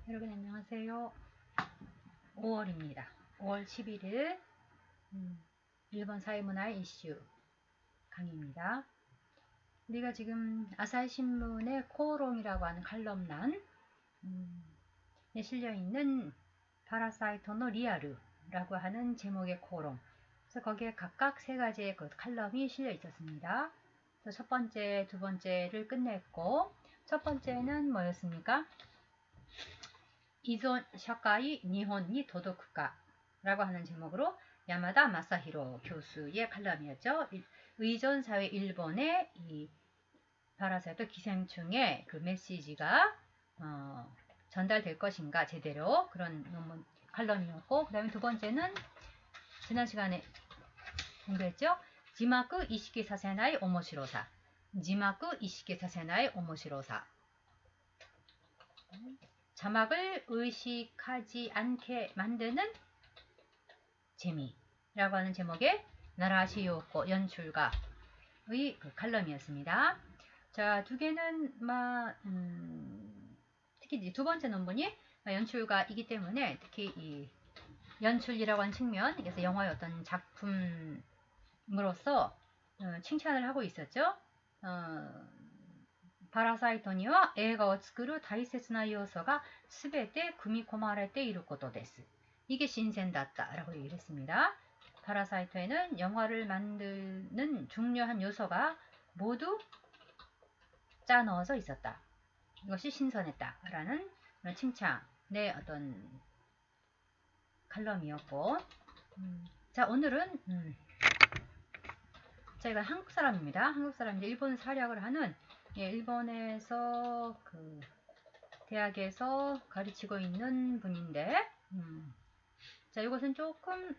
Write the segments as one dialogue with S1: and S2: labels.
S1: 여러분 안녕하세요. 5월입니다. 5월 11일 일본 사회문화의 이슈 강의입니다. 우리가 지금 아사히 신문의 코롱이라고 하는 칼럼란에 실려있는 파라사이토노 리아르라고 하는 제목의 코롱. 그래서 거기에 각각 세 가지의 그 칼럼이 실려 있었습니다. 그래서 첫 번째, 두 번째를 끝냈고, 첫 번째는 뭐였습니까? 이존 샤카이 니혼니 도도쿠카 라고 하는 제목으로 야마다 마사히로 교수의 칼럼이었죠. 의존 사회 일본의 이 파라사이토 기생충의 그 메시지가 전달될 것인가 제대로 그런 논문 칼럼이었고, 그 다음에 두 번째는 지난 시간에 공부했죠. 지마쿠 이시키 사세나이 오모시로사, 지마쿠 이시키 사세나이 오모시로사, 자막을 의식하지 않게 만드는 재미라고 하는 제목의 나라시요코 연출가의 그 칼럼이었습니다. 자, 두 개는 특히 두 번째 논문이 연출가이기 때문에 특히 이 연출이라고 하는 측면, 그래서 영화의 어떤 작품으로서 칭찬을 하고 있었죠. パラサイトには映画を作る大切な要素がすべて組み込まれていることです. 이게 신鮮だった라고 얘기를 했습니다. 파라사이토에는 영화를 만드는 중요한 요소가 모두 짜 넣어져 있었다. 이것이 신선했다라는 칭찬의 어떤 칼럼이었고, 자, 오늘은 제가 한국 사람입니다. 한국 사람인데 일본 사력을 하는 일본에서 그 대학에서 가르치고 있는 분인데, 자, 이것은 조금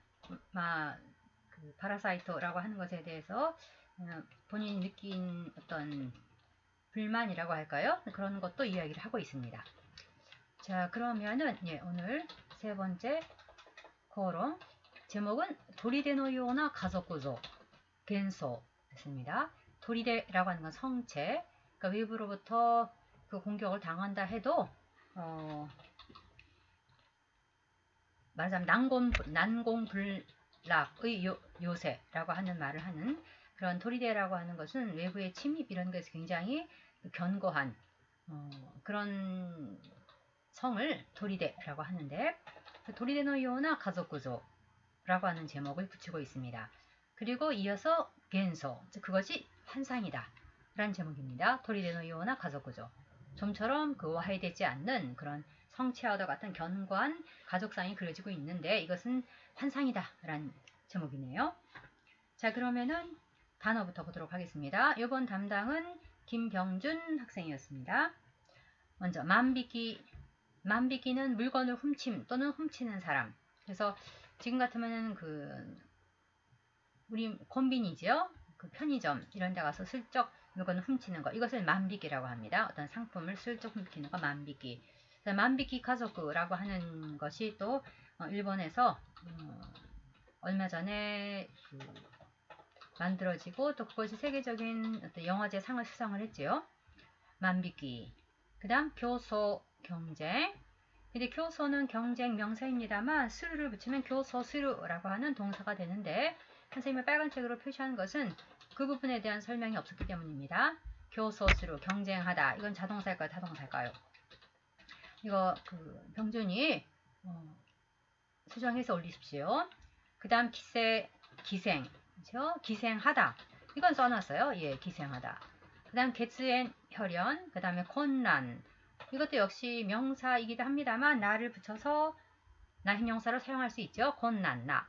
S1: 그 파라사이토라고 하는 것에 대해서 본인이 느낀 어떤 불만이라고 할까요? 그런 것도 이야기를 하고 있습니다. 자, 그러면은 오늘 세 번째 코롱 제목은 도리데노 요나 가족구조 겐소였습니다. 도리데라고 하는 건 성체, 그러니까 외부로부터 그 공격을 당한다 해도 말하자면 난공불락의 요새라고 하는 말을 하는 그런 도리데라고 하는 것은 외부의 침입 이런 것에 굉장히 견고한 그런 성을 도리데라고 하는데, 도리데노 요나 가족구조라고 하는 제목을 붙이고 있습니다. 그리고 이어서 겐소, 즉 그것이 환상이다 라는 제목입니다. 도리데노 요나 가족구조, 좀처럼 그 와해되지 않는 그런 성체와도 같은 견고한 가족상이 그려지고 있는데 이것은 환상이다 라는 제목이네요. 자, 그러면은 단어부터 보도록 하겠습니다. 이번 담당은 김병준 학생이었습니다. 먼저 만비키는 물건을 훔침 또는 훔치는 사람. 그래서 지금 같으면은 우리 콤비니죠, 그 편의점 이런 데 가서 슬쩍 물건을 훔치는 거, 이것을 만비키라고 합니다. 어떤 상품을 슬쩍 훔치는 거 만비키. 만비키 가족구라고 하는 것이 또 일본에서 얼마 전에 만들어지고 또 그것이 세계적인 어떤 영화제 상을 수상을 했지요. 만비키. 그 다음 교소, 경쟁. 근데 교소는 경쟁 명사입니다만 스루를 붙이면 교소스루라고 하는 동사가 되는데, 선생님이 빨간 책으로 표시한 것은 그 부분에 대한 설명이 없었기 때문입니다. 교소스루, 경쟁하다. 이건 자동사일까요, 타동사일까요? 이거 병준이 수정해서 올리십시오. 그 다음 기생, 그렇죠? 기생하다. 이건 써놨어요. 예, 기생하다. 그 다음 게츠엔, 혈연. 그 다음에 콘란. 이것도 역시 명사이기도 합니다만 나를 붙여서 나 형용사로 사용할 수 있죠. 콘란, 나.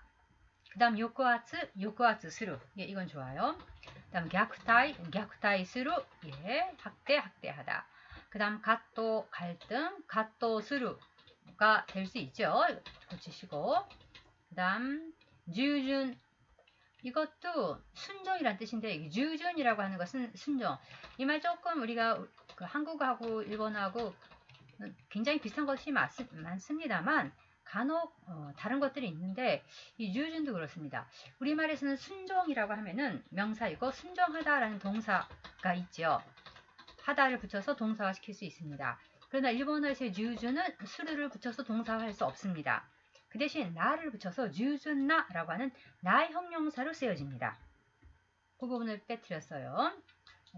S1: 그 다음 요쿠아츠 스루. 예, 이건 좋아요. 그 다음 虐타이 스루. 예, 학대하다. 그 다음 갓도, 갈등, 갓도 스루가 될 수 있죠. 고치시고. 그 다음 주준. 이것도 순종이란 뜻인데, 주준이라고 하는 것은 순종. 이 말 조금 우리가 한국하고 일본하고 굉장히 비슷한 것이 많습니다만 간혹 다른 것들이 있는데, 이 주준도 그렇습니다. 우리말에서는 순종이라고 하면은 명사이고 순종하다라는 동사가 있죠. 하다를 붙여서 동사화 시킬 수 있습니다. 그러나 일본어에서의 주주는 수르를 붙여서 동사화할 수 없습니다. 그 대신 나를 붙여서 주준나라고 하는 나 형용사로 쓰여집니다. 그 부분을 빼뜨렸어요.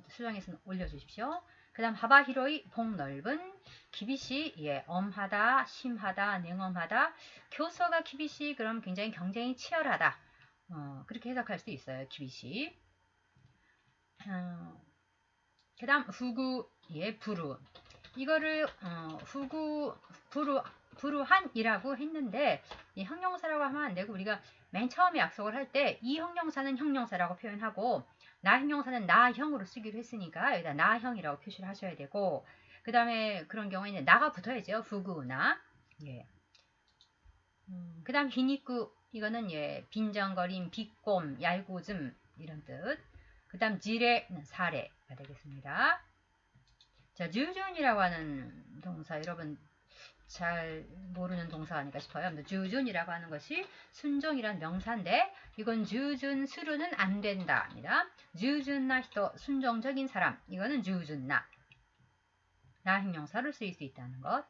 S1: 수정해서 올려주십시오. 그 다음 하바히로이 폭넓은 기비시 엄하다, 심하다, 냉엄하다. 교서가 기비시 그럼 굉장히 경쟁이 치열하다. 그렇게 해석할 수 있어요. 기비시. 그 다음 후구 부루. 이거를 후구 부루한이라고 했는데 이 형용사라고 하면 안 되고 우리가 맨 처음에 약속을 할 때 이 형용사는 형용사라고 표현하고 나 형용사는 나형으로 쓰기로 했으니까 여기다 나형이라고 표시를 하셔야 되고 그 다음에 그런 경우에는 나가 붙어야죠. 후구나. 예. 그 다음 히니쿠 이거는 빈정거림, 비꼼, 얄궂음 이런 뜻. 그 다음 지레는 사례가 되겠습니다. 자, 주준이라고 하는 동사 여러분 잘 모르는 동사가 아닐까 싶어요. 주준이라고 하는 것이 순종이란 명사인데 이건 주준 수루는 안 된다입니다. 주준나 히토 순종적인 사람 이거는 주준나 나 형용사를 쓰일 수 있다는 것.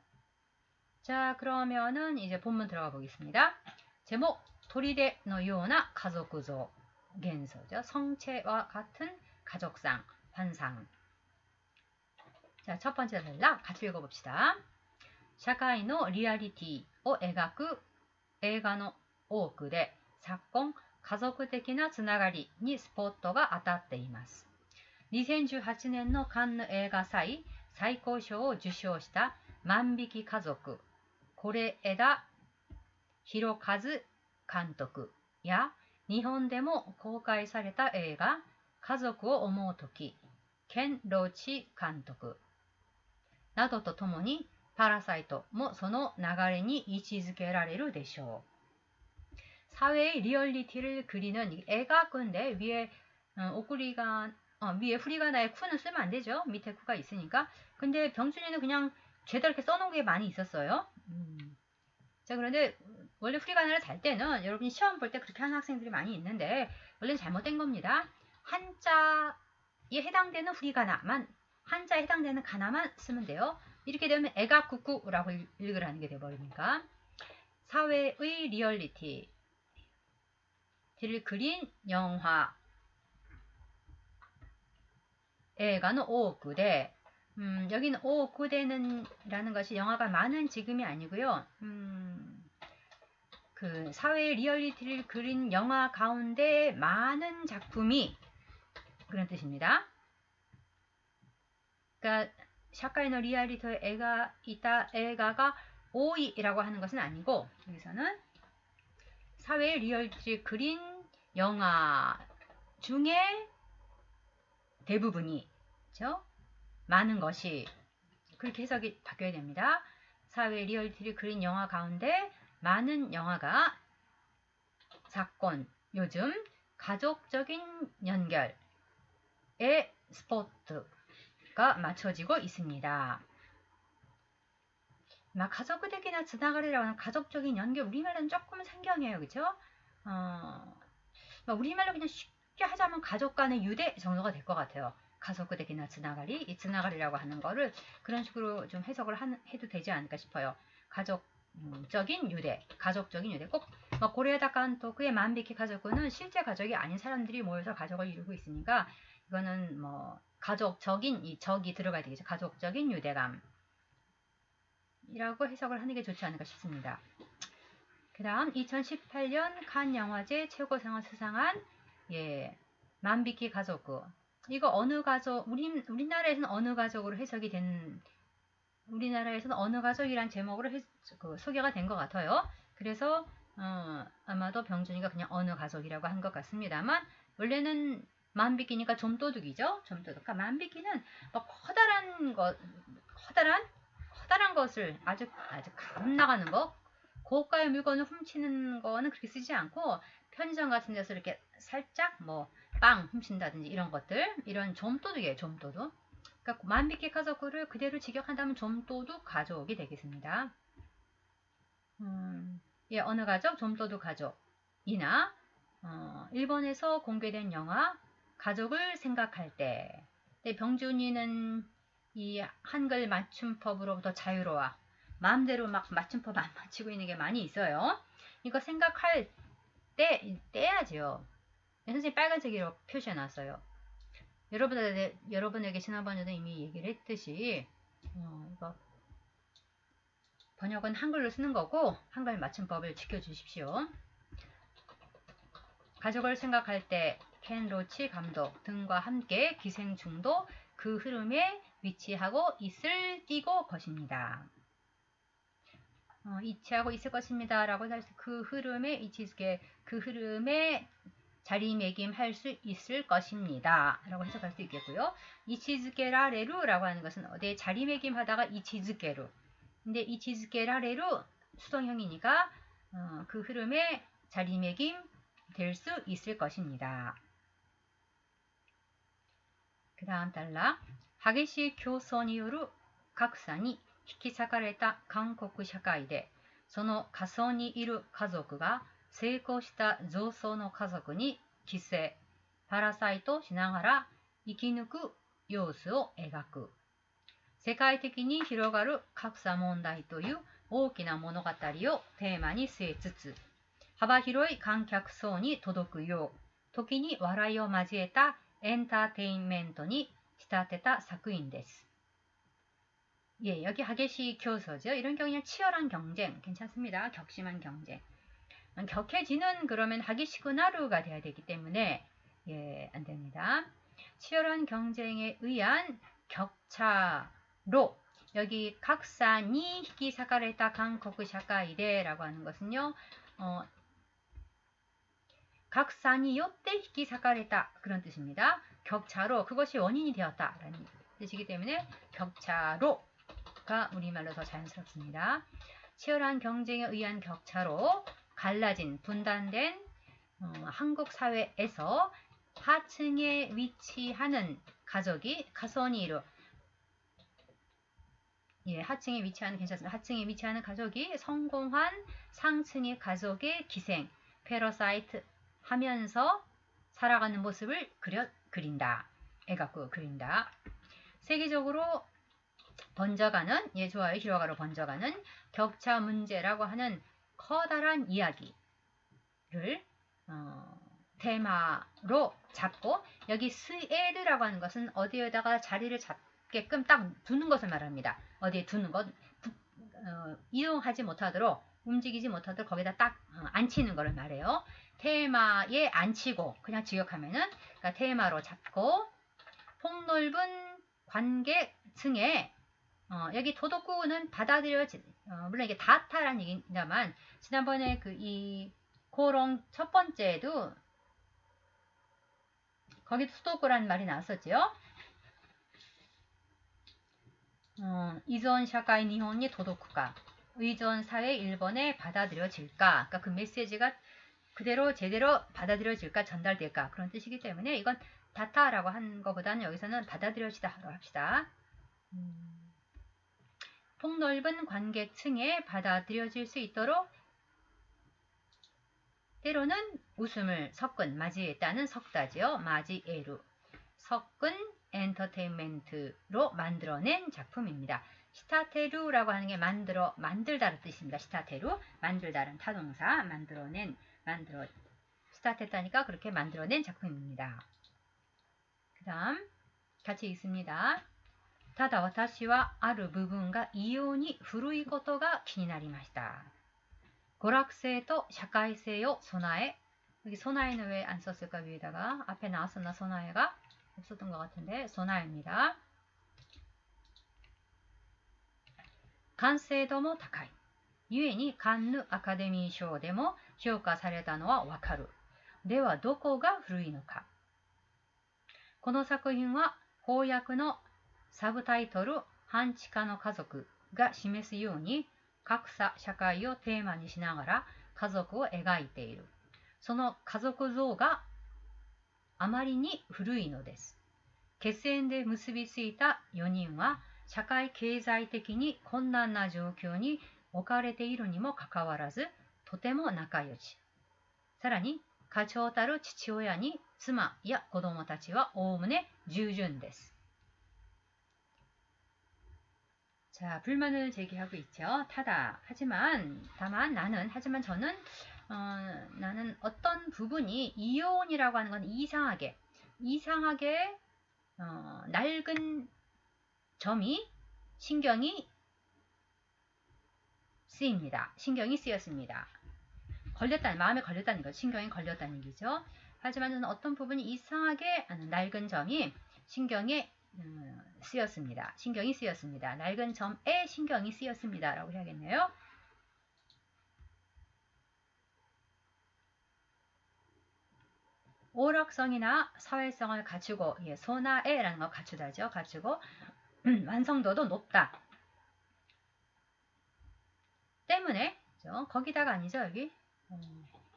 S1: 자 그러면은 이제 본문 들어가 보겠습니다. 제목 도리데의 요나 가족구조 겐소죠. 성체와 같은 가족상 환상. 자 첫 번째 단락 같이 읽어봅시다. 社会のリアリティを描く映画の多くで昨今家族的なつながりにスポットが当たっています。2018年のカンヌ映画祭最高賞を受賞した万引き家族是枝裕和監督や日本でも公開された映画家族を思うときケン・ローチ監督などとともにパラサイトもその流れに位置づけられるでしょう. 사회의 리얼리티를 그리는 애가꾼데 위에 위에 후리가나의 쿠는 쓰면 안 되죠. 밑에 쿠가 있으니까. 근데 병준이는 그냥 죄다 이렇게 써놓은 게 많이 있었어요. 자 그런데 원래 후리가나를 달 때는 여러분이 시험 볼 때 그렇게 하는 학생들이 많이 있는데 원래는 잘못된 겁니다. 한자에 해당되는 후리가나만 한자에 해당되는 가나만 쓰면 돼요. 이렇게 되면 애가쿠쿠라고 읽으라는 게 되어버리니까 사회의 리얼리티를 그린 영화 애가는 오구대 여기는 오구대는 라는 것이 영화가 많은 지금이 아니고요. 그 사회의 리얼리티를 그린 영화 가운데 많은 작품이 그런 뜻입니다. 그러니까 샤카이의 리얼리티의 애가 있다 애가가 오이라고 하는 것은 아니고 여기서는 사회의 리얼리티를 그린 영화 중에 대부분이 그렇죠? 많은 것이 그렇게 해석이 바뀌어야 됩니다. 사회의 리얼리티를 그린 영화 가운데 많은 영화가 사건, 요즘 가족적인 연결의 스포트가 맞춰지고 있습니다. 가족들끼리나 지나가리라고 하는 가족적인 연결 우리말로는 조금 생경해요. 그렇죠? 우리말로 그냥 쉽게 하자면 가족 간의 유대 정도가 될 것 같아요. 가족들끼리나 지나가리 이 지나가리라고 하는 거를 그런 식으로 좀 해석을 해도 되지 않을까 싶어요. 가족적인 유대, 가족적인 유대 꼭 고레에다 칸토크의 만비키 가족은 실제 가족이 아닌 사람들이 모여서 가족을 이루고 있으니까 이거는 가족적인 이 적이 들어가야 되겠죠. 가족적인 유대감 이라고 해석을 하는 게 좋지 않을까 싶습니다. 그 다음 2018년 칸 영화제 최고상을 수상한 만비키 가족구 이거 어느 가족 우리나라에서는 어느 가족으로 해석이 된 우리나라에서는 어느 가족이란 제목으로 소개가 된 것 같아요. 그래서 아마도 병준이가 그냥 어느 가족이라고 한 것 같습니다만 원래는 만비키니까 좀도둑이죠. 좀도둑. 그러니까 만비키는 커다란 것을 아주 감 나가는 거 고가의 물건을 훔치는 거는 그렇게 쓰지 않고 편의점 같은 데서 이렇게 살짝 빵 훔친다든지 이런 것들 이런 좀도둑이에요. 좀도둑. 그러니까 만비키 가족을 그대로 직역한다면 좀도둑 가족이 되겠습니다. 어느 가족? 좀도둑 가족이나 일본에서 공개된 영화 가족을 생각할 때 병준이는 이 한글 맞춤법으로부터 자유로워. 마음대로 막 맞춤법 안 맞추고 있는 게 많이 있어요. 이거 생각할 때 떼야죠. 선생님 빨간색으로 표시해 놨어요. 여러분에게 지난번에도 이미 얘기를 했듯이 이거 번역은 한글로 쓰는 거고 한글 맞춤법을 지켜주십시오. 가족을 생각할 때 켄 로치 감독 등과 함께 기생충도 그 흐름에 위치하고 있을 띄고 것입니다. 위치하고 있을 것입니다. 라고 해서 그 흐름에 위치하게 그 흐름에 자리매김할 수 있을 것입니다. 라고 해석할 수 있겠고요. 이치즈케라레루 라고 하는 것은 어디에 자리매김하다가 이치즈케루. 근데 이치즈케라레루 수동형이니까 그 흐름에 자리매김 될 수 있을 것입니다. 그 다음 단락. 激しい競争による格差に引き裂かれた韓国社会で、その下層にいる家族が成功した上層の家族に寄生、パラサイトしながら生き抜く様子を描く。世界的に広がる格差問題という大きな物語をテーマに据えつつ、幅広い観客層に届くよう、時に笑いを交えたエンターテインメントに仕立てた作品です. 예, 여기 하게시 교서죠. 이런 경우는 치열한 경쟁 괜찮습니다. 격심한 경쟁. 격해지는 그러면 하기시구나루가 돼야 되기 때문에 예, 안 됩니다. 치열한 경쟁에 의한 격차로 여기 각산이 히키사카레타 한국 샤카이데라고 하는 것은요. 각산이 요때 히키사카레타 그런 뜻입니다. 격차로 그것이 원인이 되었다라는 뜻이기 때문에 격차로가 우리말로 더 자연스럽습니다. 치열한 경쟁에 의한 격차로 갈라진 분단된 한국 사회에서 하층에 위치하는 가족이 가선이로 예, 하층에 위치하는 괜찮습니다. 하층에 위치하는 가족이 성공한 상층의 가족의 기생 패러사이트 하면서 살아가는 모습을 그린다. 애갖고 그린다. 세계적으로 번져가는 예 좋아요. 히로가로 번져가는 격차 문제라고 하는 커다란 이야기를 테마로 잡고 여기 스에르라고 하는 것은 어디에다가 자리를 잡게끔 딱 두는 것을 말합니다. 어디에 두는 것 이용하지 못하도록 움직이지 못하도록 거기다 딱 앉히는 것을 말해요. 테마에 앉히고 그냥 직역하면은 그러니까 테마로 잡고 폭넓은 관객층에 여기 도덕구는 받아들여진 물론 이게 다타란 얘기입니다만 지난번에 그 이 고롱 첫 번째에도 거기도 수도쿠라는 말이 나왔었죠. 이전 사회의 일본이 도덕구가 의존 사회 일본에 받아들여질까? 그러니까 그 메시지가 그대로 제대로 받아들여질까 전달될까 그런 뜻이기 때문에 이건 다타라고 한 것보다는 여기서는 받아들여지다로 합시다. 폭넓은 관객층에 받아들여질 수 있도록 때로는 웃음을 섞은 맞이했다는 석다지요. 마지에루 섞은 엔터테인먼트로 만들어낸 작품입니다. 시타테루라고 하는 게 만들다는 뜻입니다. 시타테루 만들다는 타동사 시타테타니까 그렇게 만들어낸 작품입니다. 그 다음 같이 읽습니다. ただ私はある部分が異様に古いことが気になりました。娯楽性と社会性を備え 여기 소나에는 왜 안 썼을까 위에다가 앞에 나왔었나 소나에가 없었던 것 같은데 소나에입니다. 完成度も高い。ゆえにカンヌアカデミー賞でも評価されたのはわかる。ではどこが古いのか。この作品は翻訳のサブタイトル半地下の家族が示すように格差社会をテーマにしながら家族を描いている。その家族像があまりに古いのです。血縁で結びついた4人は社会経済的に困難な状況に置かれているにもかかわらずとても仲良し。さらに家長たる父親に妻や子供たちはおおむね従順です。 자, 불만을 제기하고 있죠. 타다. 하지만 저는, 나는 어떤 부분이 이온이라고 하는 건 이상하게, 낡은 점이 신경이 신경이 쓰였습니다. 마음에 걸렸다는 거, 신경이 걸렸다는 얘기죠. 하지만 저는 어떤 부분이 이상하게 낡은 점이 신경에 쓰였습니다. 낡은 점에 신경이 쓰였습니다. 라고 해야겠네요. 오락성이나 사회성을 갖추고, 소나에라는 거 갖추다죠. 갖추고, 완성도도 높다. 때문에, 거기다가 아니죠, 여기.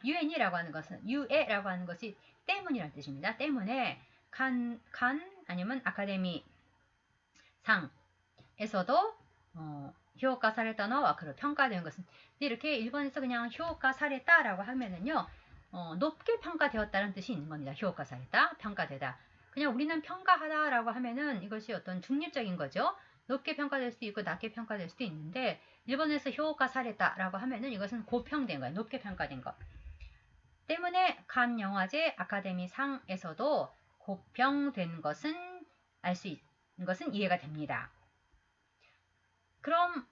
S1: 유엔이라고 하는 것은, 유에라고 하는 것이 때문이라는 뜻입니다. 때문에, 아니면 아카데미 상에서도, 효과 사례다너와 평가된 것은, 이렇게 일본에서 그냥 효과 사례다라고 하면은요, 높게 평가되었다는 뜻이 있는 겁니다. 효과 사례다, 평가되다. 그냥 우리는 평가하다라고 하면은 이것이 어떤 중립적인 거죠. 높게 평가될 수도 있고 낮게 평가될 수도 있는데 일본에서 효과 사례다라고 하면은 이것은 고평된 거예요. 높게 평가된 것. 때문에 칸 영화제 아카데미 상에서도 고평된 것은 알 수 있는 것은 이해가 됩니다. 그럼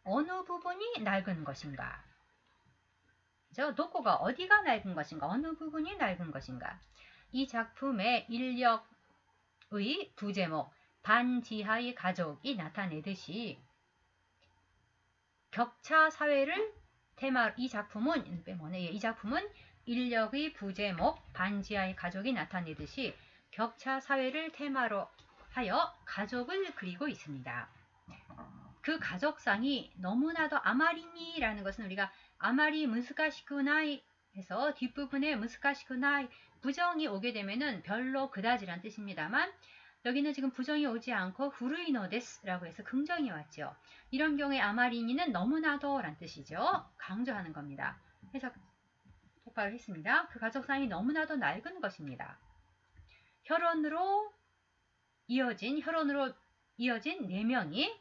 S1: 어느 부분이 낡은 것인가? 도코가 어디가 낡은 것인가? 어느 부분이 낡은 것인가? 이 작품의 인력의 부제목 반지하의 가족이 나타내듯이 격차 사회를 이 작품은 인력의 부제목 반지하의 가족이 나타내듯이 격차 사회를 테마로 하여 가족을 그리고 있습니다. 그 가족상이 너무나도 아마리니라는 것은 우리가 아마리 무스카시쿠나이 해서 뒷부분에 무스카시쿠나이 부정이 오게 되면은 별로 그다지란 뜻입니다만 여기는 지금 부정이 오지 않고 후루이노데스라고 해서 긍정이 왔죠. 이런 경우에 아마리니는 너무나도 란 뜻이죠. 강조하는 겁니다. 해석 똑바로 했습니다. 그 가족상이 너무나도 낡은 것입니다. 혈원으로 이어진 4명이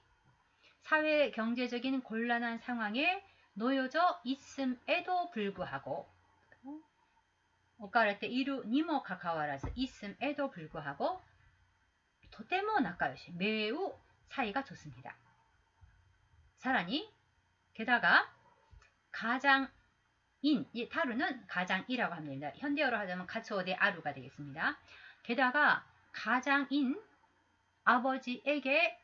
S1: 사회 경제적인 곤란한 상황에 놓여져 있음에도 불구하고 오카레테 이루 니모 카카와라즈 있음에도 불구하고 도테모 나카요시 매우 사이가 좋습니다. 사라니 게다가 가장인 이 타루는 가장이라고 합니다. 현대어로 하자면 가초데 아루가 되겠습니다. 게다가 가장인 아버지에게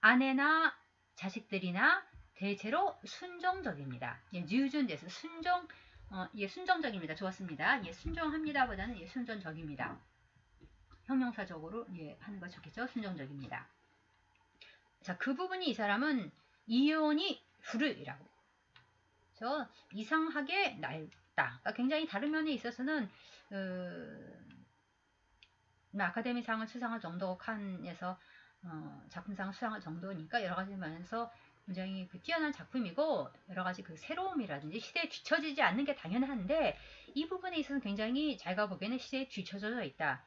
S1: 아내나 자식들이나 대체로 순종적입니다. 뉴준데서 순종적입니다. 좋았습니다. 순종합니다 보다는 순종적입니다. 형용사적으로 하는 거 좋겠죠. 순종적입니다. 자, 그 부분이 이 사람은 이혼이 후르이라고. 이상하게 낡다. 그러니까 굉장히 다른 면에 있어서는 아카데미상을 수상할 정도 칸에서 작품상을 수상할 정도니까 여러 가지 면에서 굉장히 뛰어난 작품이고 여러 가지 새로움이라든지 시대에 뒤처지지 않는 게 당연한데 이 부분에 있어서는 굉장히 제가 보기에는 시대에 뒤처져 있다.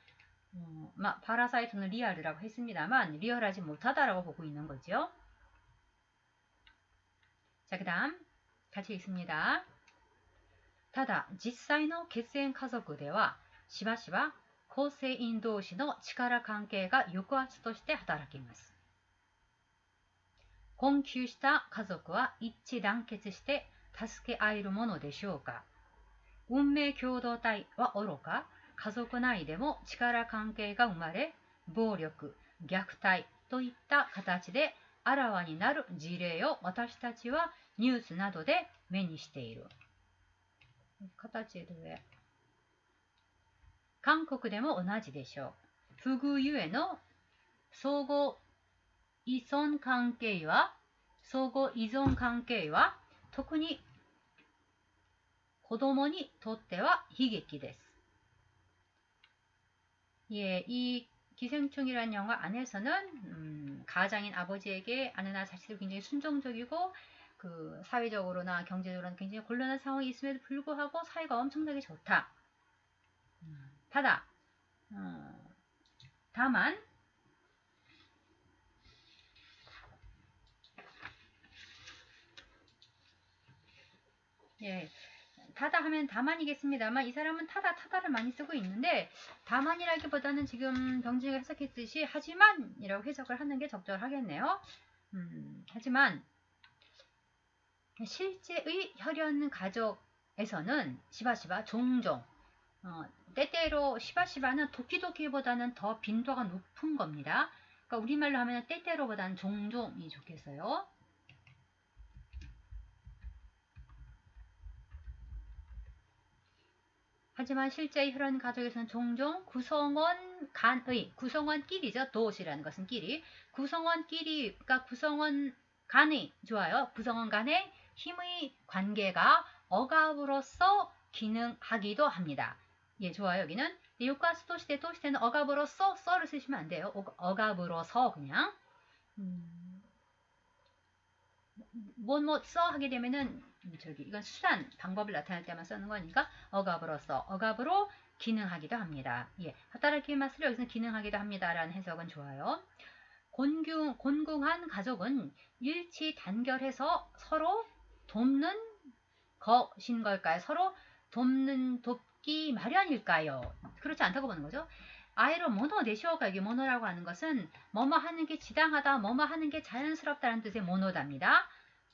S1: 파라사이트는 리얼이라고 했습니다만 리얼하지 못하다라고 보고 있는 거죠. 자, 그 다음 같이 읽습니다. ただ実際の血縁家族ではしばしば構成員同士の力関係が抑圧として働きます。困窮した家族は一致団結して助け合えるものでしょうか。運命共同体はおろか、家族内でも力関係が生まれ、暴力、虐待といった形であらわになる事例を私たちはニュースなどで目にしている。形で韓国でも同じでしょう。不遇ゆえの相互依存関係は特に子供にとっては悲劇です。이 기생충이라는 영화 안에서는 가장인 아버지에게 아내나 자식들이 굉장히 순종적이고 사회적으로나 경제적으로는 굉장히 곤란한 상황이 있음에도 불구하고 사이가 엄청나게 좋다. 다만 예. 타다 하면 다만이겠습니다만 이 사람은 타다를 많이 쓰고 있는데 다만이라기보다는 지금 병진이가 해석했듯이 하지만이라고 해석을 하는 게 적절하겠네요. 하지만 실제의 혈연 가족에서는 시바시바 종종 때때로 시바시바는 도키도키보다는 더 빈도가 높은 겁니다. 그러니까 우리말로 하면 때때로보다는 종종이 좋겠어요. 하지만 실제 혈연 가족에서는 종종 구성원끼리죠. 도시라는 것은 끼리. 구성원끼리, 구성원 간의, 좋아요. 구성원 간의 힘의 관계가 억압으로서 기능하기도 합니다. 예, 좋아요. 여기는 요가스 도시대는 억압으로서 써를 쓰시면 안 돼요. 억압으로서 그냥 뭐 써 하게 되면은 이건 수단 방법을 나타낼 때만 쓰는 거니까 억압으로써 억압으로 기능하기도 합니다. 예, 하타라키마스를 여기서 기능하기도 합니다라는 해석은 좋아요. 곤궁한 가족은 일치 단결해서 서로 돕는 것인 걸까요? 서로 돕기 마련일까요? 그렇지 않다고 보는 거죠. 아이로 모노 대쇼가 이게 모노라고 하는 것은 뭐뭐 하는 게 지당하다, 뭐뭐 하는 게 자연스럽다는 뜻의 모노답니다.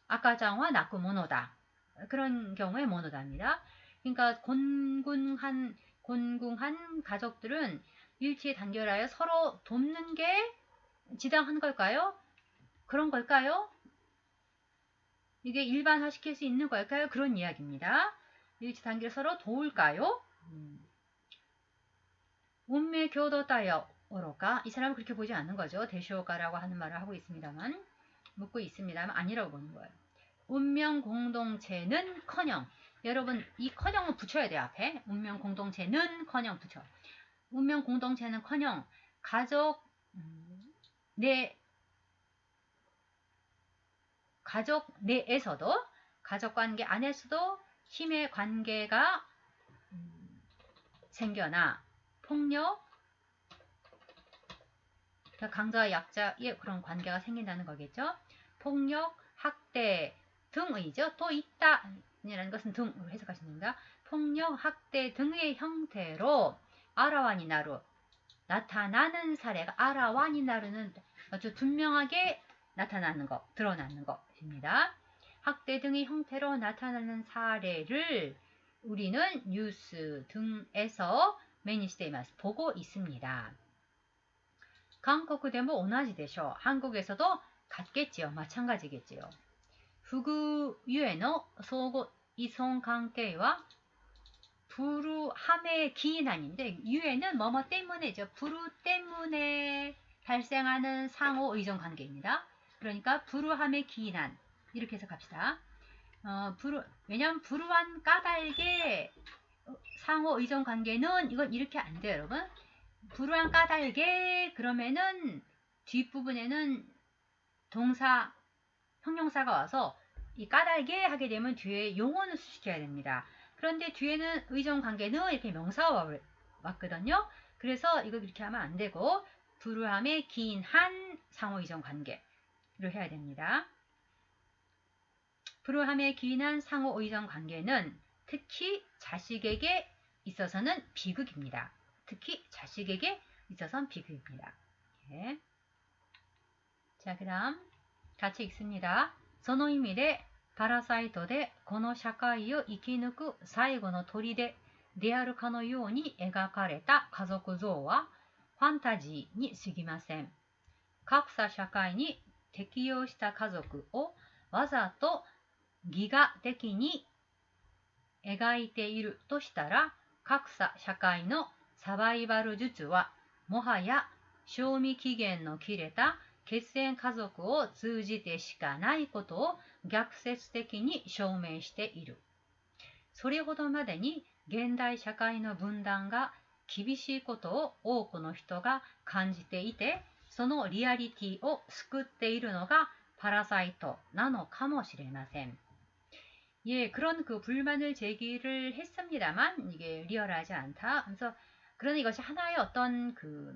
S1: 아까장화 낙구 모노다. 그런 경우에 모노답니다. 그러니까 곤궁한 가족들은 일치에 단결하여 서로 돕는 게 지당한 걸까요? 그런 걸까요? 이게 일반화시킬 수 있는 걸까요? 그런 이야기입니다. 일치 단결 서로 도울까요? 운명 교도다요 어로까? 이 사람은 그렇게 보지 않는 거죠. 대쇼가라고 하는 말을 하고 있습니다만 묻고 있습니다만 아니라고 보는 거예요. 운명 공동체는 커녕 여러분 이 커녕은 붙여야 돼요. 앞에 운명 공동체는 커녕 붙여. 운명 공동체는 커녕 가족 내에서도 가족관계 안에서도 힘의 관계가 생겨나 폭력 강자와 약자의 그런 관계가 생긴다는 거겠죠. 폭력, 학대 등의죠. 또 있다 이라는 것은 등으로 해석하십니다. 폭력, 학대 등의 형태로 아라와니나루 나타나는 사례가 아라와니나루는 아주 분명하게 나타나는 것, 드러나는 것입니다. 학대 등의 형태로 나타나는 사례를 우리는 뉴스 등에서 매니시데이마스 보고 있습니다. 한국에도 오나지でしょ. 한국에서도 같겠지요. 마찬가지겠지요. 후구유의 소고 이성 관계와 불우함의 기인한인데 유에는 뭐뭐 때문에죠. 불우 때문에 발생하는 상호 의존 관계입니다. 그러니까 불우함의 기인한 이렇게 해석합시다. 왜냐하면 불우한 까닭의 상호 의존 관계는 이건 이렇게 안 돼요, 여러분. 불우한 까닭에 그러면은 뒷부분에는 동사 형용사가 와서 이 까닭에 하게 되면 뒤에 용어는 수식해야 됩니다. 그런데 뒤에는 의존 관계는 이렇게 명사가 왔거든요. 그래서 이거 이렇게 하면 안 되고 불우함의 긴한 상호 의존 관계로 해야 됩니다. 불우함의 긴한 상호 의존 관계는 특히 자식에게 있어서는 비극입니다. 특히 자식에게 있어서는 비극입니다. 네. 자, 그 다음 같이 읽습니다. その意味でパラサイトでこの社会を生き抜く最後の砦であるかのように描かれた家族像はファンタジーに過ぎません。格差社会に適応した家族をわざと戯画的に描いているとしたら、格差社会のサバイバル術はもはや賞味期限の切れた血縁家族を通じてしかないことを逆説的に証明している。それほどまでに現代社会の分断が厳しいことを多くの人が感じていて、そのリアリティを救っているのがパラサイトなのかもしれません。 예, 그런 그 불만을 제기를 했습니다만 이게 리얼하지 않다. 그래서 그러나 이것이 하나의 어떤 그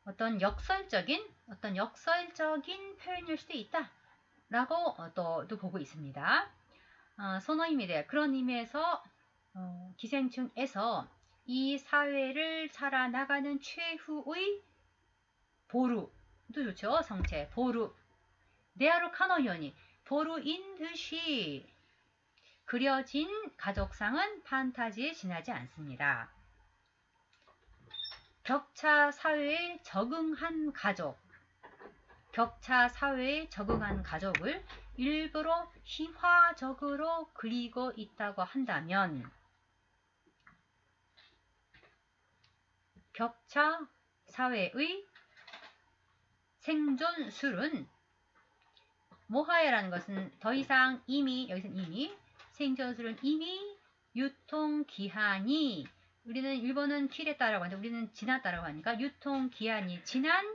S1: 어떤 역설적인 표현일 수도 있다 라고 또 보고 있습니다. その意味で 그런 의미에서 기생충에서 이 사회를 살아나가는 최후의 보루도 좋죠. 성체 보루 데아루 카노요니 보루인 듯이 그려진 가족상은 판타지에 지나지 않습니다. 격차 사회에 적응한 가족, 격차 사회에 적응한 가족을 일부러 희화적으로 그리고 있다고 한다면 격차 사회의 생존술은 모하야라는 것은 더 이상 이미 여기서는 이미 생존술은 이미 유통기한이 우리는 일본은 키레타라고 하는데 우리는 지났다라고 하니까 유통기한이 지난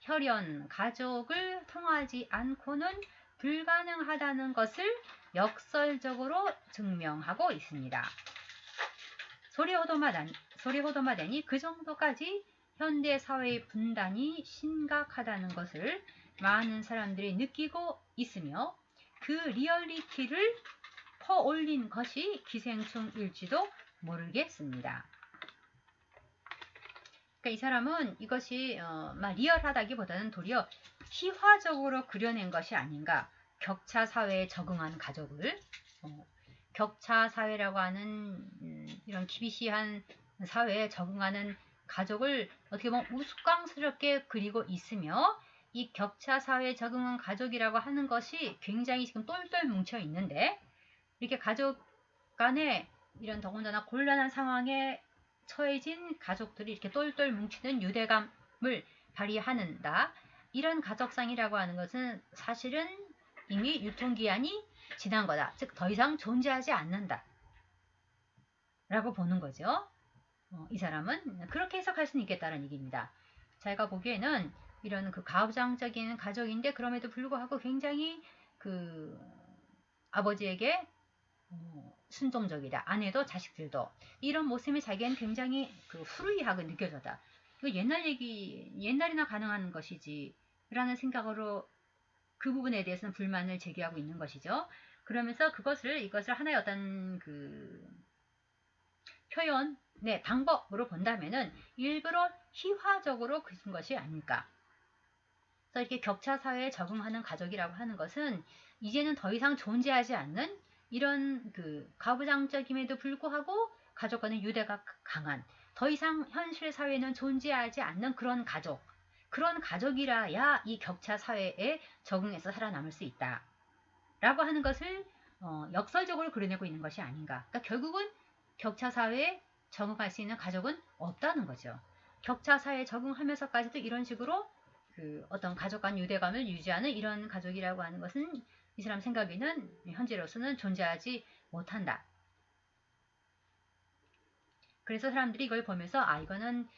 S1: 혈연 가족을 통하지 않고는 불가능하다는 것을 역설적으로 증명하고 있습니다. 소리호도마데니 그 정도까지 현대사회의 분단이 심각하다는 것을 많은 사람들이 느끼고 있으며 그 리얼리티를 퍼올린 것이 기생충일지도 모르겠습니다. 그러니까 이 사람은 이것이 리얼하다기보다는 도리어 희화적으로 그려낸 것이 아닌가. 격차 사회에 적응한 가족을 격차 사회라고 하는 이런 기비시한 사회에 적응하는 가족을 어떻게 보면 우스꽝스럽게 그리고 있으며 이 격차 사회에 적응한 가족이라고 하는 것이 굉장히 지금 똘똘 뭉쳐 있는데 이렇게 가족 간에 이런 더군다나 곤란한 상황에 처해진 가족들이 이렇게 똘똘 뭉치는 유대감을 발휘하는다. 이런 가족상이라고 하는 것은 사실은 이미 유통기한이 지난 거다. 즉 더 이상 존재하지 않는다. 라고 보는 거죠. 이 사람은 그렇게 해석할 수는 있겠다는 얘기입니다. 제가 보기에는 이런 그 가부장적인 가족인데 그럼에도 불구하고 굉장히 그 아버지에게 순종적이다. 아내도 자식들도 이런 모습이 자기는 굉장히 그 후루이하게 느껴졌다. 이거 옛날이나 가능한 것이지 라는 생각으로 그 부분에 대해서는 불만을 제기하고 있는 것이죠. 그러면서 이것을 하나의 어떤 그 표현의 방법으로 본다면은 일부러 희화적으로 그린 것이 아닐까. 그래서 이렇게 격차 사회에 적응하는 가족이라고 하는 것은 이제는 더 이상 존재하지 않는 이런 그 가부장적임에도 불구하고 가족 간의 유대가 강한 더 이상 현실 사회는 존재하지 않는 그런 가족. 그런 가족이라야 이 격차 사회에 적응해서 살아남을 수 있다. 라고 하는 것을 역설적으로 그려내고 있는 것이 아닌가. 그러니까 결국은 격차 사회에 적응할 수 있는 가족은 없다는 거죠. 격차 사회에 적응하면서까지도 이런 식으로 그 어떤 가족 간 유대감을 유지하는 이런 가족이라고 하는 것은 이 사람 생각에는 현재로서는 존재하지 못한다. 그래서 사람들이 이걸 보면서 이거는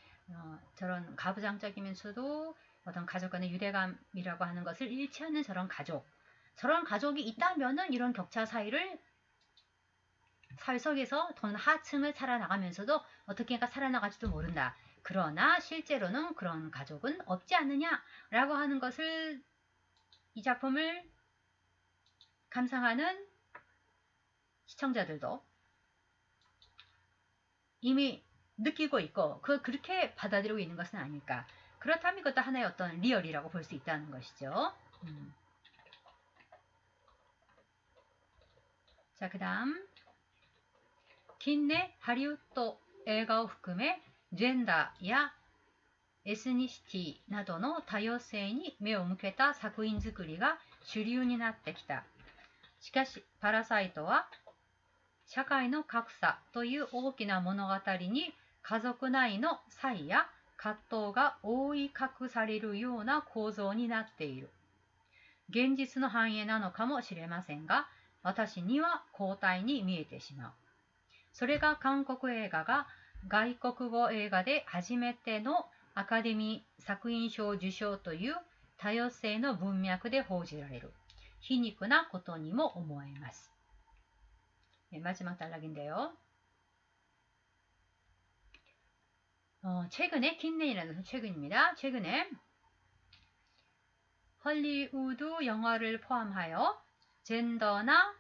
S1: 저런 가부장적이면서도 어떤 가족 간의 유대감이라고 하는 것을 잃지 않는 저런 가족이 있다면은 이런 격차 사회를 사회 속에서 더 하층을 살아나가면서도 어떻게인가 살아나갈지도 모른다. 그러나 실제로는 그런 가족은 없지 않느냐라고 하는 것을 이 작품을 감상하는 시청자들도 이미 느끼고 있고 그렇게 받아들이고 있는 것은 아닐까. 그렇다면 이것도 하나의 어떤 리얼이라고 볼 수 있다는 것이죠. 자, 그 다음近年ハリウッド映画を含めジェンダーやエスニシティなどの多様性に目を向けた作品作りが主流になってきた。しかし、パラサイトは社会の格差という大きな物語に家族内の差異や葛藤が覆い隠されるような構造になっている。現実の反映なのかもしれませんが、私には後退に見えてしまう。それが韓国映画が外国語映画で初めてのアカデミー作品賞受賞という多様性の文脈で報じられる皮肉なことにも思えます。마지막 단락인데요. 최근에 킨넨이라는 것은 최근입니다. 최근에 헐리우드 영화를 포함하여 젠더나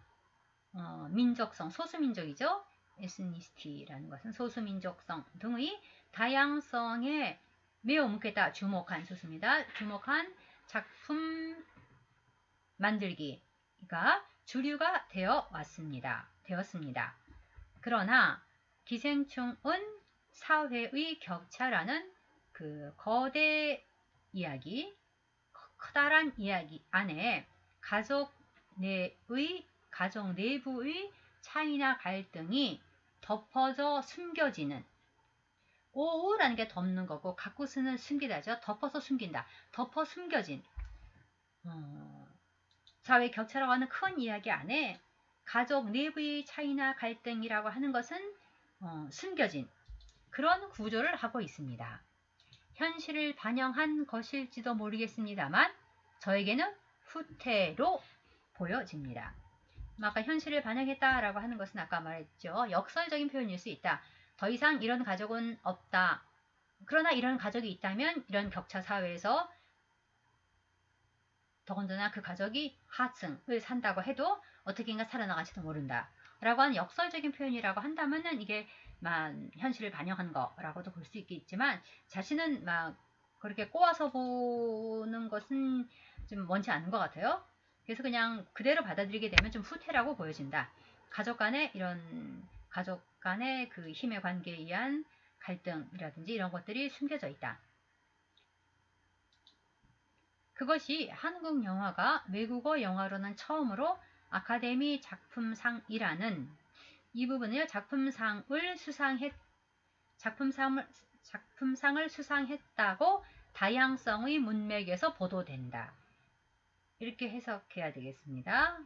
S1: 민족성, 소수민족이죠. 에스니시티라는 것은 소수민족성 등의 다양성에 매우 묵겠다. 주목한 소수입니다. 주목한 작품 만들기가 주류가 되었습니다. 그러나 기생충은 사회의 격차라는 그 거대 이야기, 커다란 이야기 안에 가족 내부의 차이나 갈등이 덮어져 숨겨지는, 오우라는 게 덮는 거고 가꾸스는 숨기다죠. 덮어서 숨긴다. 덮어 숨겨진 사회 격차라고 하는 큰 이야기 안에 가족 내부의 차이나 갈등이라고 하는 것은 숨겨진 그런 구조를 하고 있습니다. 현실을 반영한 것일지도 모르겠습니다만 저에게는 후퇴로 보여집니다. 아까 현실을 반영했다라고 하는 것은 아까 말했죠. 역설적인 표현일 수 있다. 더 이상 이런 가족은 없다. 그러나 이런 가족이 있다면 이런 격차 사회에서 더군다나 그 가족이 하층을 산다고 해도 어떻게인가 살아나갈지도 모른다. 라고 하는 역설적인 표현이라고 한다면은 이게 현실을 반영한 거라고도 볼 수 있겠지만 자신은 그렇게 꼬아서 보는 것은 좀 원치 않은 것 같아요. 그래서 그냥 그대로 받아들이게 되면 좀 후퇴라고 보여진다. 가족 간의 그 힘의 관계에 의한 갈등이라든지 이런 것들이 숨겨져 있다. 그것이 한국 영화가 외국어 영화로는 처음으로 아카데미 작품상이라는 이 부분을 작품상을 수상했다고 다양성의 문맥에서 보도된다. 이렇게 해석해야 되겠습니다.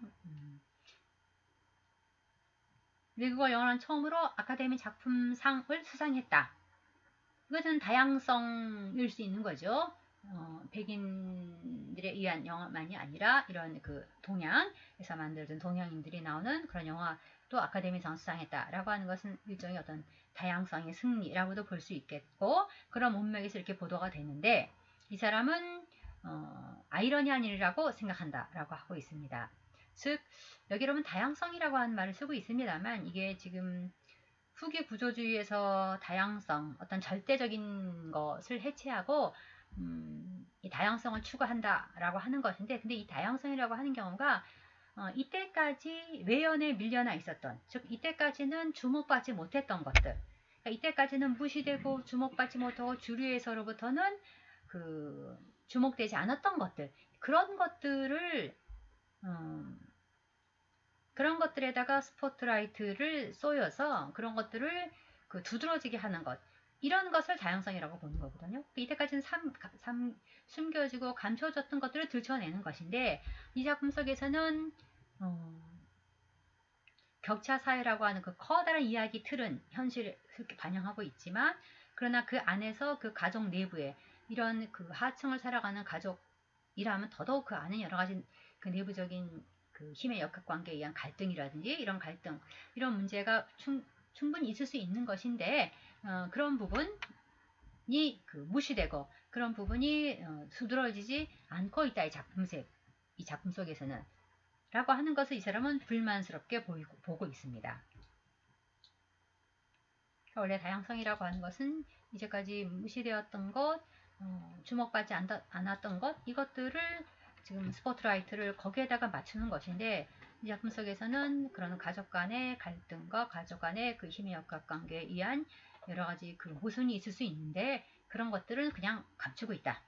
S1: 외국어 영화는 처음으로 아카데미 작품상을 수상했다. 이것은 다양성일 수 있는 거죠. 백인들에 의한 영화만이 아니라 이런 그 동양에서 만들어진 동양인들이 나오는 그런 영화도 아카데미상 수상했다라고 하는 것은 일종의 어떤 다양성의 승리라고도 볼 수 있겠고 그런 문맥에서 이렇게 보도가 되는데 이 사람은 아이러니한일이라고 생각한다라고 하고 있습니다. 즉 여기 여러분 다양성이라고 하는 말을 쓰고 있습니다만 이게 지금 후기 구조주의에서 다양성, 어떤 절대적인 것을 해체하고 이 다양성을 추구한다라고 하는 것인데 근데 이 다양성이라고 하는 경우가 이때까지 외연에 밀려나 있었던 즉 이때까지는 주목받지 못했던 것들 그러니까 이때까지는 무시되고 주목받지 못하고 주류에서로부터는 그 주목되지 않았던 것들 그런 것들에다가 스포트라이트를 쏘여서 그런 것들을 두드러지게 하는 것 이런 것을 다양성이라고 보는 거거든요. 이때까지는 숨겨지고 감춰졌던 것들을 들춰내는 것인데 이 작품 속에서는 격차 사회라고 하는 그 커다란 이야기 틀은 현실을 반영하고 있지만 그러나 그 안에서 그 가족 내부에 이런 그 하층을 살아가는 가족이라면 더더욱 그 안에 여러 가지 그 내부적인 그 힘의 역학관계에 의한 갈등이라든지 이런 갈등 이런 문제가 충분히 있을 수 있는 것인데 그런 부분이 무시되고 그런 부분이 두드러지지 않고 있다 이 작품 속에서는 라고 하는 것을 이 사람은 불만스럽게 보고 있습니다. 원래 다양성이라고 하는 것은 이제까지 무시되었던 것 주목받지 않았던 것 이것들을 지금 스포트라이트를 거기에다가 맞추는 것인데 이 작품 속에서는 그런 가족 간의 갈등과 가족 간의 그 힘의 역학관계에 의한 여러 가지 그 모순이 있을 수 있는데 그런 것들은 그냥 감추고 있다.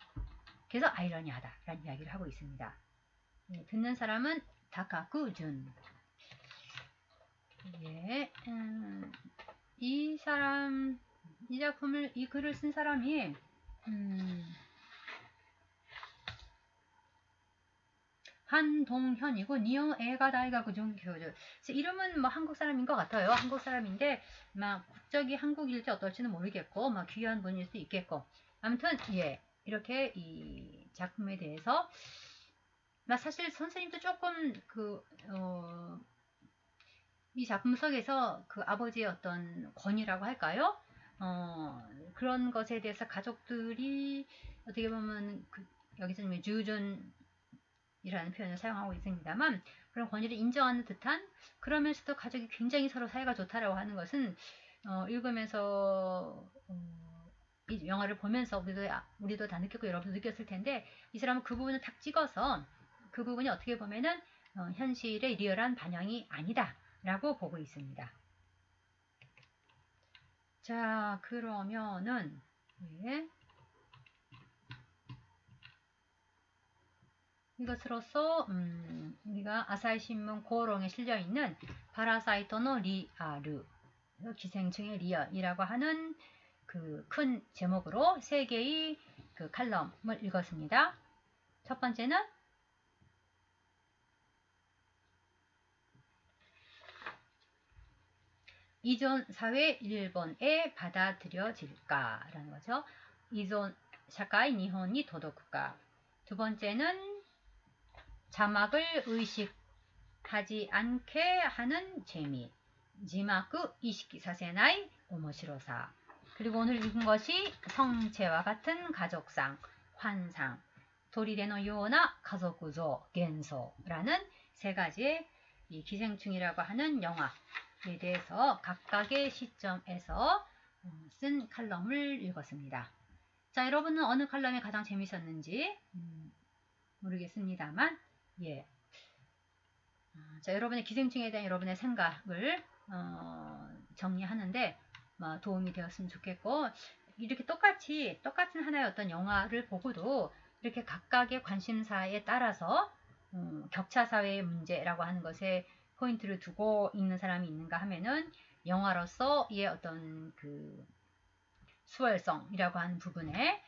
S1: 그래서 아이러니하다라는 이야기를 하고 있습니다. 듣는 사람은 다카쿠준. 예, 이 글을 쓴 사람이 한동현이고 니오 에가 다이가쿠 준교주 이름은 한국 사람인 것 같아요. 한국 사람인데 국적이 한국일지 어떨지는 모르겠고 귀한 분일 수 있겠고 아무튼 이렇게 이 작품에 대해서 사실 선생님도 조금 이 작품 속에서 그 아버지의 어떤 권위라고 할까요? 그런 것에 대해서 가족들이 어떻게 보면 여기서는 주존이라는 표현을 사용하고 있습니다만 그런 권위를 인정하는 듯한 그러면서도 가족이 굉장히 서로 사이가 좋다라고 하는 것은 읽으면서 이 영화를 보면서 우리도 다 느꼈고 여러분도 느꼈을 텐데 이 사람은 그 부분을 탁 찍어서 그 부분이 어떻게 보면은 현실의 리얼한 반영이 아니다 라고 보고 있습니다. 자, 그러면은 이것으로써 우리가 아사히 신문 고롱에 실려 있는 파라사이토노 리아르 기생충의 리얼이라고 하는 그 큰 제목으로 3개의 그 칼럼을 읽었습니다. 첫 번째는 이존 사회 일본에 받아들여질까라는 거죠. 이존 사카이 니혼이 도덕가. 두 번째는 자막을 의식하지 않게 하는 재미. 지마크 이시키 사세나이 오모시로사. 그리고 오늘 읽은 것이 성체와 같은 가족상, 환상, 도리레노 요나 가족구조, 겐소라는 3가지의 이 기생충이라고 하는 영화에 대해서 각각의 시점에서 쓴 칼럼을 읽었습니다. 자, 여러분은 어느 칼럼이 가장 재밌었는지 모르겠습니다만, 자, 여러분의 기생충에 대한 여러분의 생각을 정리하는데 도움이 되었으면 좋겠고, 이렇게 똑같은 하나의 어떤 영화를 보고도 이렇게 각각의 관심사에 따라서 격차 사회의 문제라고 하는 것에 포인트를 두고 읽는 사람이 있는가 하면은 영화로서의 어떤 그 수월성이라고 하는 부분에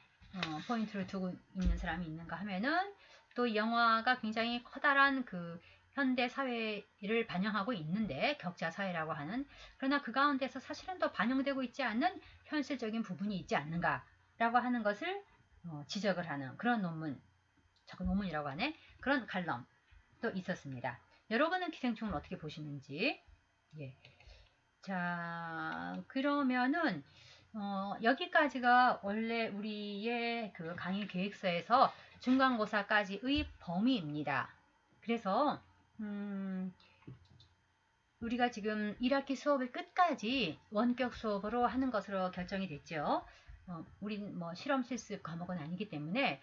S1: 포인트를 두고 있는 사람이 있는가 하면은 또 영화가 굉장히 커다란 그 현대 사회를 반영하고 있는데 격차 사회라고 하는 그러나 그 가운데서 사실은 더 반영되고 있지 않는 현실적인 부분이 있지 않는가라고 하는 것을 지적을 하는 그런 논문이라고 하네 그런 칼럼도 있었습니다. 여러분은 기생충을 어떻게 보시는지 자 그러면은 여기까지가 원래 우리의 그 강의 계획서에서 중간고사까지의 범위입니다. 그래서 우리가 지금 1학기 수업을 끝까지 원격 수업으로 하는 것으로 결정이 됐죠. 우린 뭐 실험 실습 과목은 아니기 때문에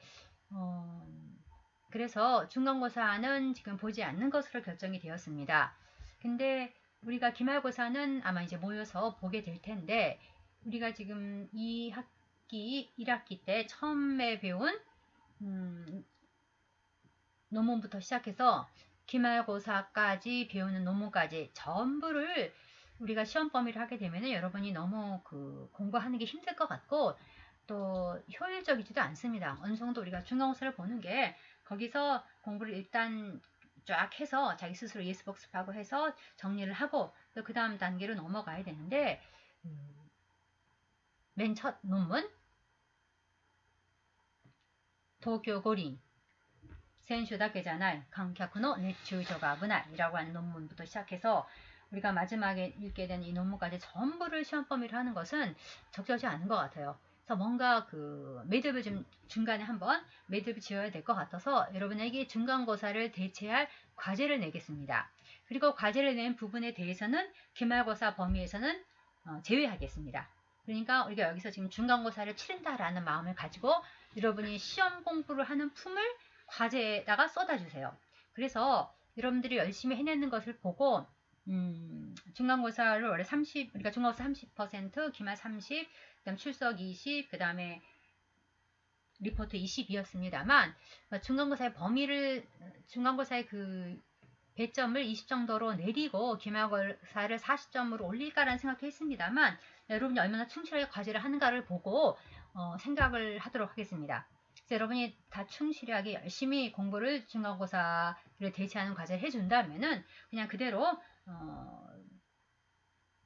S1: 그래서 중간고사는 지금 보지 않는 것으로 결정이 되었습니다. 근데 우리가 기말고사는 아마 이제 모여서 보게 될 텐데 우리가 지금 1학기 때 처음에 배운 논문부터 시작해서 기말고사까지 배우는 논문까지 전부를 우리가 시험 범위를 하게 되면 여러분이 너무 공부하는 게 힘들 것 같고 또 효율적이지도 않습니다. 어느 정도 우리가 중간고사를 보는 게 거기서 공부를 일단 쫙 해서 자기 스스로 예스 복습하고 해서 정리를 하고 또 그 다음 단계로 넘어가야 되는데 맨 첫 논문 도쿄 고린 센슈다케자날 강客の熱中症が危ない이라고 하는 논문부터 시작해서 우리가 마지막에 읽게 된 이 논문까지 전부를 시험 범위를 하는 것은 적절치 않은 것 같아요. 그래서 뭔가 매듭을 좀 중간에 한번 매듭을 지어야 될 것 같아서 여러분에게 중간고사를 대체할 과제를 내겠습니다. 그리고 과제를 낸 부분에 대해서는 기말고사 범위에서는 제외하겠습니다. 그러니까 우리가 여기서 지금 중간고사를 치른다라는 마음을 가지고 여러분이 시험 공부를 하는 품을 과제에다가 쏟아주세요. 그래서 여러분들이 열심히 해내는 것을 보고 중간고사를 원래 그러니까 중간고사 30%, 기말 30, 그다음 출석 20, 그 다음에 리포트 20이었습니다만 중간고사의 그 배점을 20 정도로 내리고 기말고사를 40점으로 올릴까라는 생각도 했습니다만 여러분이 얼마나 충실하게 과제를 하는가를 보고 생각을 하도록 하겠습니다. 그래서 여러분이 다 충실하게 열심히 공부를 중간고사를 대체하는 과제를 해준다면은 그냥 그대로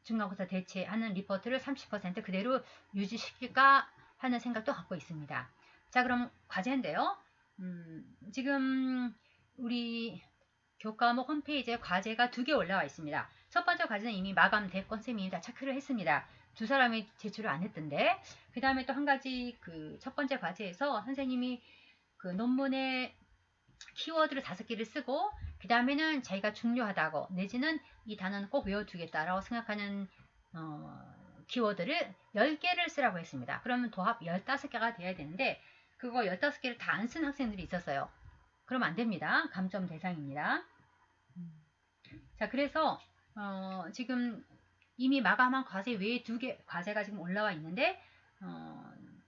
S1: 중간고사 대체하는 리포트를 30% 그대로 유지시킬까 하는 생각도 갖고 있습니다. 자, 그럼 과제인데요. 지금 우리 교과목 홈페이지에 과제가 2개 올라와 있습니다. 첫 번째 과제는 이미 마감됐고 선생님이 다 체크를 했습니다. 두 사람이 제출을 안 했던데. 그 다음에 또 한 가지 그 첫 번째 과제에서 선생님이 그 논문에 키워드를 5개를 쓰고 그 다음에는 자기가 중요하다고 내지는 이 단어는 꼭 외워두겠다라고 생각하는 키워드를 10개를 쓰라고 했습니다. 그러면 도합 15개가 돼야 되는데 그거 15개를 다 안 쓴 학생들이 있었어요. 그러면 안 됩니다. 감점 대상입니다. 자, 그래서 지금 이미 마감한 과제 외에 2개 과제가 지금 올라와 있는데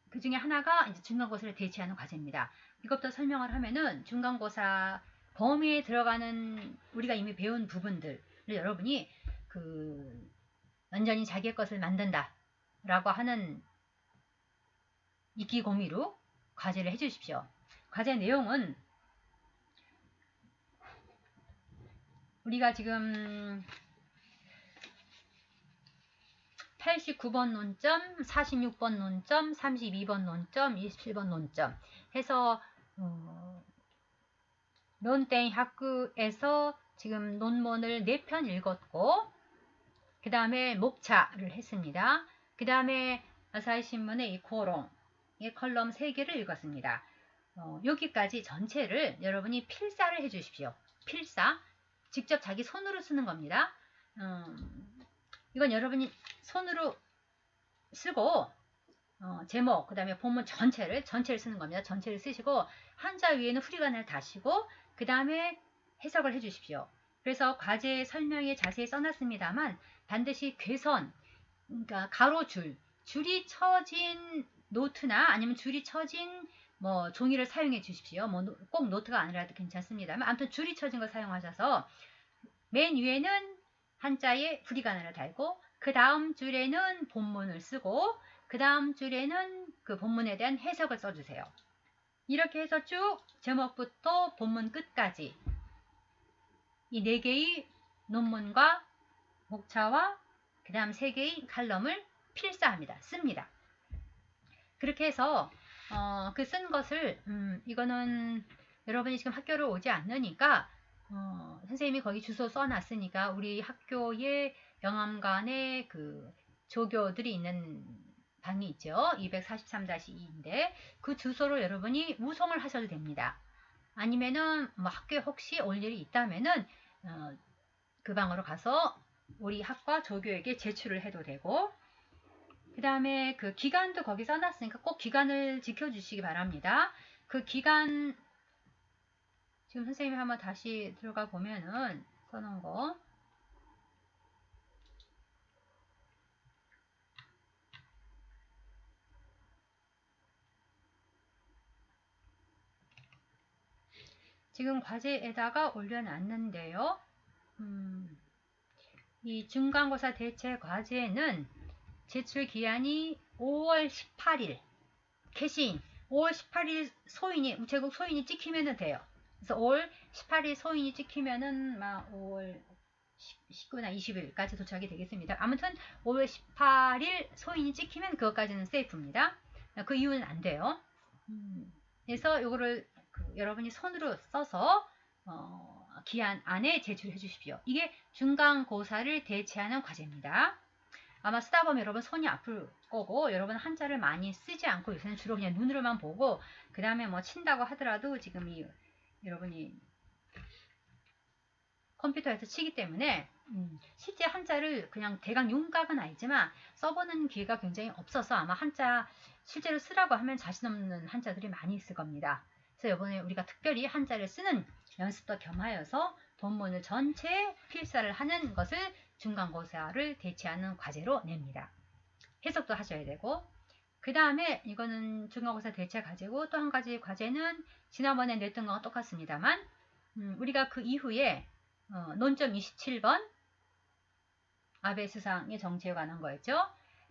S1: 그 중에 하나가 이제 중간고사를 대체하는 과제입니다. 이것부터 설명을 하면은 중간고사 범위에 들어가는 우리가 이미 배운 부분들을 여러분이 그 완전히 자기의 것을 만든다 라고 하는 이기고미로 과제를 해주십시오. 과제 내용은 우리가 지금 89번 논점, 46번 논점, 32번 논점, 27번 논점 해서 논땡 학교에서 지금 논문을 4편 읽었고 그 다음에 목차를 했습니다. 그 다음에 아사히신문의 이 코롱의 컬럼 3개를 읽었습니다. 여기까지 전체를 여러분이 필사를 해주십시오. 필사. 직접 자기 손으로 쓰는 겁니다. 이건 여러분이 손으로 쓰고 제목, 그 다음에 본문 전체를 쓰는 겁니다. 전체를 쓰시고 한자 위에는 후리간을 다시고 그 다음에 해석을 해주십시오. 그래서 과제 설명에 자세히 써놨습니다만 반드시 괴선, 그러니까 가로줄, 줄이 쳐진 노트나 아니면 줄이 쳐진 뭐 종이를 사용해 주십시오. 뭐 꼭 노트가 아니라도 괜찮습니다만 아무튼 줄이 쳐진 걸 사용하셔서 맨 위에는 한자에 후리간을 달고 그 다음 줄에는 본문을 쓰고 그 다음 줄에는 그 본문에 대한 해석을 써주세요. 이렇게 해서 쭉 제목부터 본문 끝까지 이 4개의 논문과 목차와 그 다음 3개의 칼럼을 필사합니다. 씁니다. 그렇게 해서 그 쓴 것을 이거는 여러분이 지금 학교를 오지 않으니까 선생님이 거기 주소 써놨으니까 우리 학교의 영암관에 그 조교들이 있는 방이 있죠. 243-2인데 그 주소로 여러분이 우송을 하셔도 됩니다. 아니면은 뭐 학교에 혹시 올 일이 있다면은 그 방으로 가서 우리 학과 조교에게 제출을 해도 되고 그 다음에 그 기간도 거기 써놨으니까 꼭 기간을 지켜주시기 바랍니다. 그 기간 지금 선생님이 한번 다시 들어가 보면은 써놓은 거 지금 과제에다가 올려놨는데요. 이 중간고사 대체 과제는 제출 기한이 5월 18일 캐시인 5월 18일 소인이 우체국 소인이 찍히면 돼요. 그래서 5월 18일 소인이 찍히면은 막 5월 19나 20일까지 도착이 되겠습니다. 아무튼 5월 18일 소인이 찍히면 그것까지는 세이프입니다. 그 이후는 안 돼요. 그래서 이거를 여러분이 손으로 써서 기한 안에 제출해 주십시오. 이게 중간고사를 대체하는 과제입니다. 아마 쓰다 보면 여러분 손이 아플 거고 여러분 한자를 많이 쓰지 않고 요새는 주로 그냥 눈으로만 보고 그 다음에 뭐 친다고 하더라도 지금 여러분이 컴퓨터에서 치기 때문에 실제 한자를 그냥 대강 윤곽은 알지만 써보는 기회가 굉장히 없어서 아마 한자 실제로 쓰라고 하면 자신 없는 한자들이 많이 있을 겁니다. 그래서 이번에 우리가 특별히 한자를 쓰는 연습도 겸하여서 본문을 전체 필사를 하는 것을 중간고사를 대체하는 과제로 냅니다. 해석도 하셔야 되고 그 다음에 이거는 중간고사 대체 과제고 또 한 가지 과제는 지난번에 냈던 거와 똑같습니다만 우리가 그 이후에 논점 27번 아베 수상의 정치에 관한 거였죠.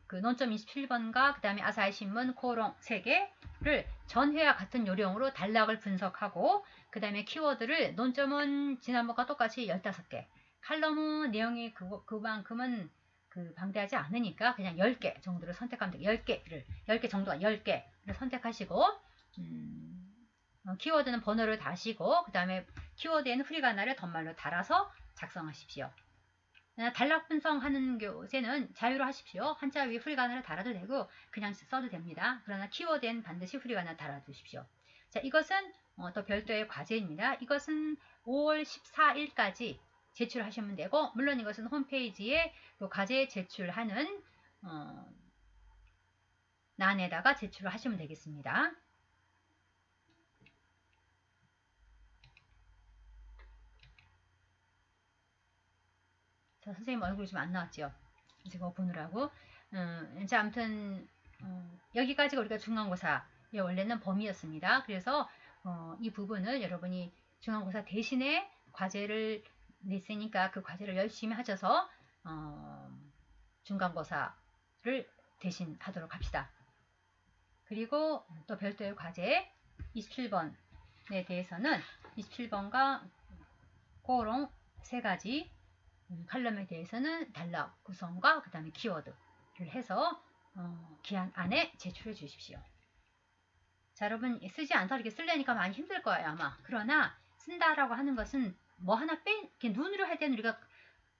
S1: 그 논점 27번과 그 다음에 아사히 신문 코롱 3개를 전회와 같은 요령으로 단락을 분석하고 그 다음에 키워드를 논점은 지난번과 똑같이 15개 칼럼은 내용이 그만큼은 방대하지 않으니까 그냥 10개 정도를 선택하면 돼요. 10개 정도가 10개를 선택하시고 키워드는 번호를 다시고 그 다음에 키워드에는 후리가나를 덧말로 달아서 작성하십시오. 단락 분석하는 교재는 자유로 하십시오. 한자 위에 후리가나를 달아도 되고 그냥 써도 됩니다. 그러나 키워드엔 반드시 후리가나 달아두십시오. 자, 이것은 또 별도의 과제입니다. 이것은 5월 14일까지 제출하시면 되고, 물론 이것은 홈페이지에 또 과제 제출하는 란에다가 제출을 하시면 되겠습니다. 자, 선생님 얼굴이 좀 안 나왔죠? 제가 보느라고. 이제 아무튼 여기까지가 우리가 중간고사의 원래는 범위였습니다. 그래서 이 부분을 여러분이 중간고사 대신에 과제를 냈으니까 그 과제를 열심히 하셔서 중간고사를 대신 하도록 합시다. 그리고 또 별도의 과제 27번에 대해서는 27번과 고롱 세 가지 칼럼에 대해서는 단락 구성과 그 다음에 키워드를 해서 기한 안에 제출해 주십시오. 자, 여러분 쓰지 않다 이렇게 쓰려니까 많이 힘들 거예요 아마. 그러나 쓴다라고 하는 것은 뭐 하나 이렇게 눈으로 할 때는 우리가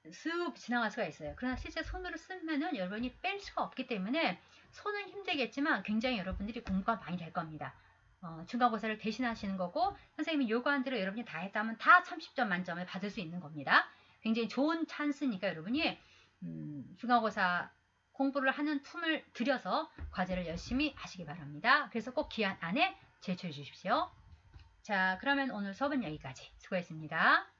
S1: 쓱 지나갈 수가 있어요. 그러나 실제 손으로 쓰면은 여러분이 뺄 수가 없기 때문에 손은 힘들겠지만 굉장히 여러분들이 공부가 많이 될 겁니다. 중간고사를 대신하시는 거고 선생님이 요구한 대로 여러분이 다 했다면 다 30점 만점을 받을 수 있는 겁니다. 굉장히 좋은 찬스니까 여러분이 중간고사 공부를 하는 품을 들여서 과제를 열심히 하시기 바랍니다. 그래서 꼭 기한 안에 제출해 주십시오. 자, 그러면 오늘 수업은 여기까지. 수고했습니다.